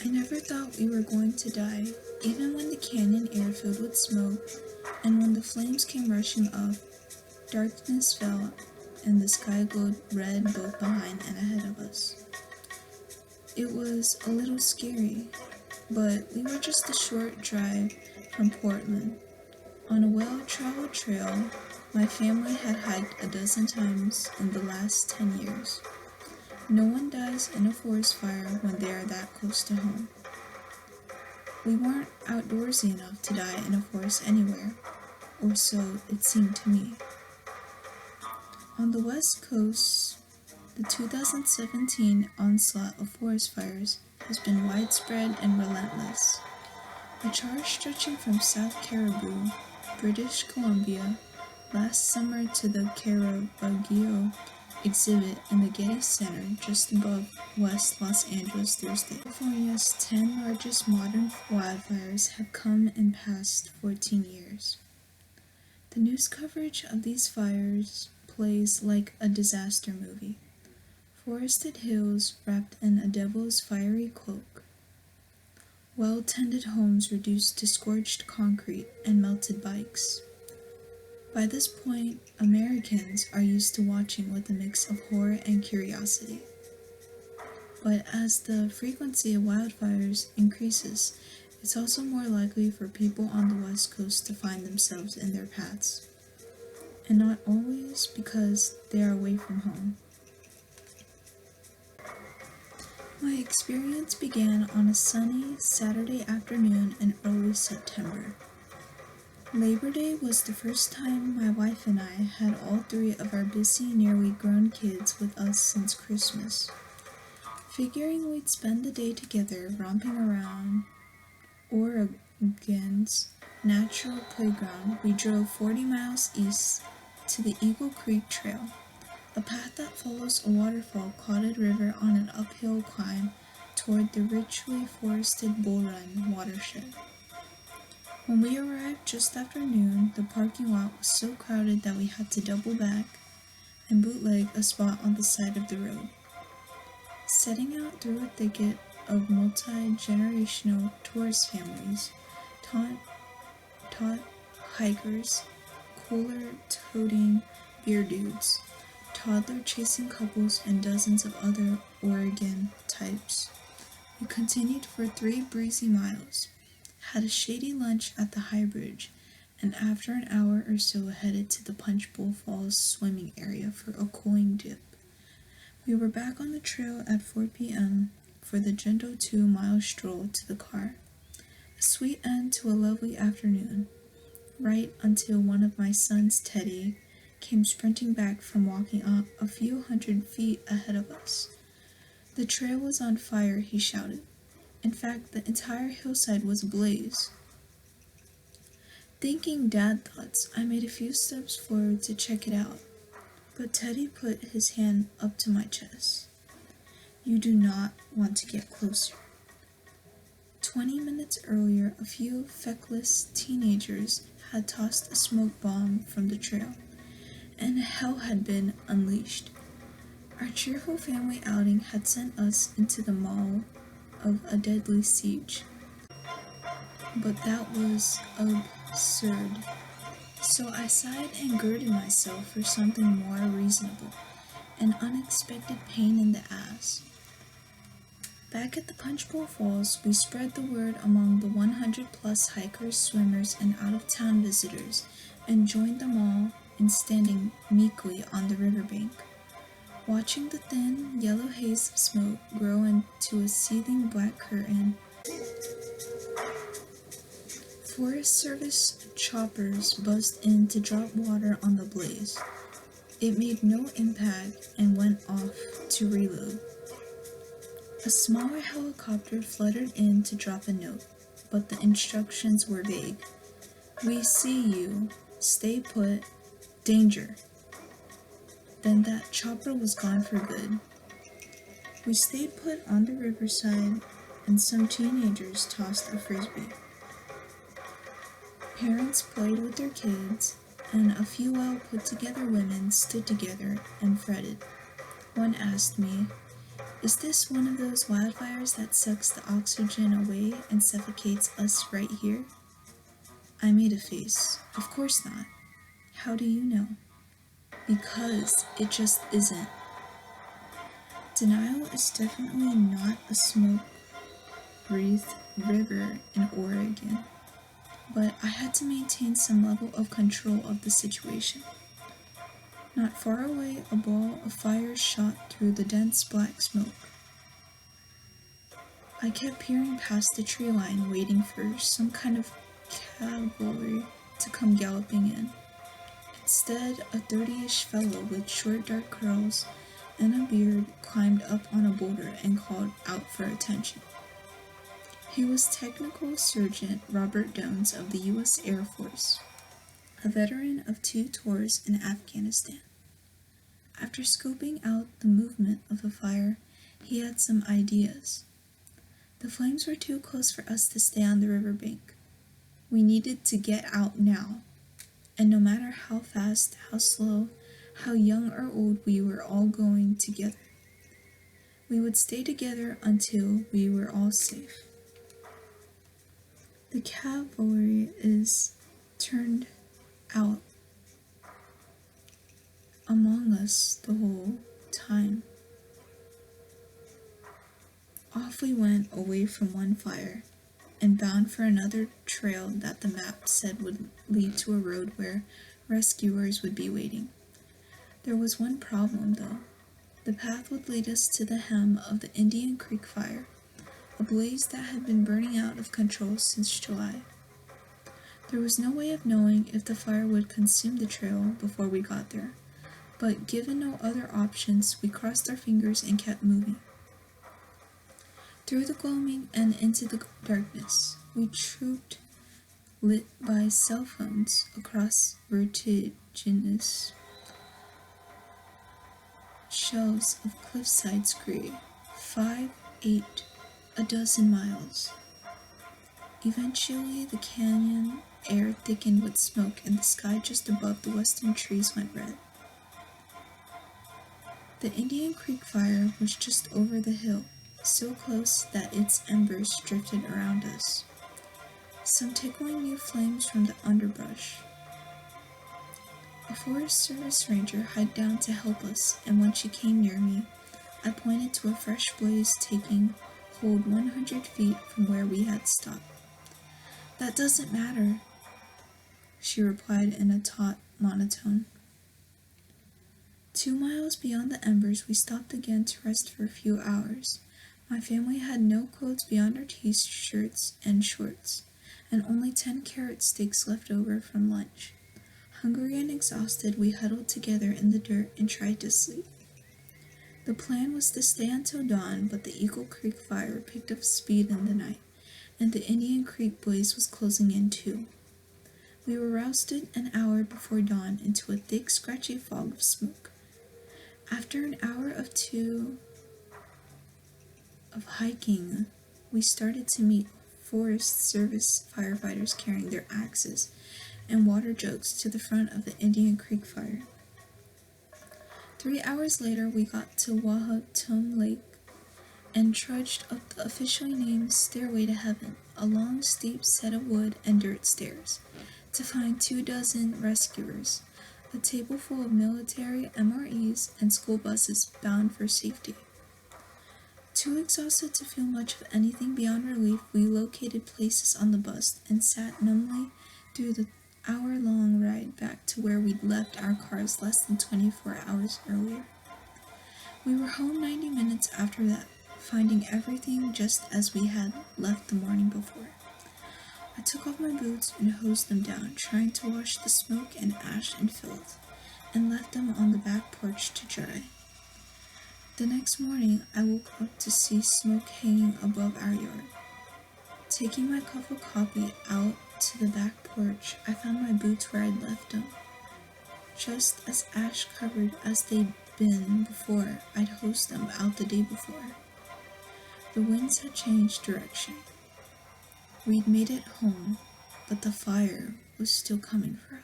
I never thought we were going to die, even when the canyon air filled with smoke, and when the flames came rushing up, darkness fell, and the sky glowed red both behind and ahead of us. It was a little scary, but we were just a short drive from Portland. On a well-traveled trail my family had hiked a dozen times in the last 10 years. No one dies in a forest fire when they are that close to home. We weren't outdoorsy enough to die in a forest anywhere, or so it seemed to me. On the West Coast, the 2017 onslaught of forest fires has been widespread and relentless. A charge stretching from South Caribou, British Columbia, last summer to the Caravaggio exhibit in the Getty Center just above West Los Angeles Thursday. California's 10 largest modern wildfires have come in past 14 years. The news coverage of these fires plays like a disaster movie. Forested hills wrapped in a devil's fiery cloak. Well-tended homes reduced to scorched concrete and melted bikes. By this point, Americans are used to watching with a mix of horror and curiosity. But as the frequency of wildfires increases, it's also more likely for people on the West Coast to find themselves in their paths. And not always because they are away from home. My experience began on a sunny Saturday afternoon in early September. Labor Day was the first time my wife and I had all three of our busy, nearly grown kids with us since Christmas. Figuring we'd spend the day together romping around Oregon's natural playground, we drove 40 miles east to the Eagle Creek Trail, a path that follows a waterfall-coated river on an uphill climb toward the richly forested Bull Run watershed. When we arrived just after noon, the parking lot was so crowded that we had to double back and bootleg a spot on the side of the road. Setting out through a thicket of multi-generational tourist families, taught hikers, cooler-toting beer dudes, toddler-chasing couples, and dozens of other Oregon types. We continued for 3 breezy miles, had a shady lunch at the High Bridge, and after an hour or so headed to the Punch Bowl Falls swimming area for a cooling dip. We were back on the trail at 4 p.m. for the gentle 2-mile stroll to the car. A sweet end to a lovely afternoon, right until one of my sons, Teddy, came sprinting back from walking up a few hundred feet ahead of us. The trail was on fire, he shouted. In fact, the entire hillside was ablaze. Thinking dad thoughts, I made a few steps forward to check it out, but Teddy put his hand up to my chest. You do not want to get closer. 20 minutes earlier, a few feckless teenagers had tossed a smoke bomb from the trail, and hell had been unleashed. Our cheerful family outing had sent us into the maw of a deadly siege. But that was absurd. So I sighed and girded myself for something more reasonable, an unexpected pain in the ass. Back at the Punch Bowl Falls, we spread the word among the 100-plus hikers, swimmers, and out-of-town visitors, and joined them all in standing meekly on the riverbank, watching the thin, yellow haze of smoke grow into a seething black curtain. Forest Service choppers buzzed in to drop water on the blaze. It made no impact and went off to reload. A smaller helicopter fluttered in to drop a note, but the instructions were vague. We see you. Stay put. Danger. Then that chopper was gone for good. We stayed put on the riverside, and some teenagers tossed a frisbee. Parents played with their kids, and a few well-put-together women stood together and fretted. One asked me, Is this one of those wildfires that sucks the oxygen away and suffocates us right here? I made a face. Of course not. How do you know? Because it just isn't. Denial is definitely not a smoke-breathed river in Oregon, but I had to maintain some level of control of the situation. Not far away, a ball of fire shot through the dense black smoke. I kept peering past the tree line, waiting for some kind of cavalry to come galloping in. Instead, a 30-ish fellow with short dark curls and a beard climbed up on a boulder and called out for attention. He was Technical Sergeant Robert Jones of the U.S. Air Force, a veteran of 2 tours in Afghanistan. After scoping out the movement of the fire, he had some ideas. The flames were too close for us to stay on the riverbank. We needed to get out now, and no matter how fast, how slow, how young or old we were all going together, we would stay together until we were all safe. The cavalry is turned out among us the whole time. Off we went away from one fire and bound for another trail that the map said would lead to a road where rescuers would be waiting. There was one problem, though. The path would lead us to the hem of the Indian Creek fire, a blaze that had been burning out of control since July. There was no way of knowing if the fire would consume the trail before we got there, but given no other options, we crossed our fingers and kept moving. Through the gloaming and into the darkness, we trooped, lit by cell phones, across vertiginous shelves of cliffside scree, 5, 8, a dozen miles. Eventually, the canyon air thickened with smoke and the sky just above the western trees went red. The Indian Creek fire was just over the hill, so close that its embers drifted around us, some tickling new flames from the underbrush. A Forest Service ranger hiked down to help us, and when she came near me, I pointed to a fresh blaze taking hold 100 feet from where we had stopped. "That doesn't matter," she replied in a taut monotone. 2 miles beyond the embers, we stopped again to rest for a few hours. My family had no clothes beyond our t-shirts and shorts, and only 10 carrot sticks left over from lunch. Hungry and exhausted, we huddled together in the dirt and tried to sleep. The plan was to stay until dawn, but the Eagle Creek fire picked up speed in the night, and the Indian Creek blaze was closing in too. We were rousted an hour before dawn into a thick, scratchy fog of smoke. After an hour or two of hiking, we started to meet Forest Service firefighters carrying their axes and water jugs to the front of the Indian Creek fire. 3 hours later, we got to Wahatum Lake and trudged up the officially named Stairway to Heaven, a long, steep set of wood and dirt stairs, to find 24 rescuers, a table full of military MREs and school buses bound for safety. Too exhausted to feel much of anything beyond relief, we located places on the bus and sat numbly through the hour-long ride back to where we'd left our cars less than 24 hours earlier. We were home 90 minutes after that, finding everything just as we had left the morning before. I took off my boots and hosed them down, trying to wash the smoke and ash and filth, and left them on the back porch to dry. The next morning, I woke up to see smoke hanging above our yard. Taking my cup of coffee out to the back porch, I found my boots where I'd left them, just as ash-covered as they'd been before I'd hosed them out the day before. The winds had changed direction. We'd made it home, but the fire was still coming for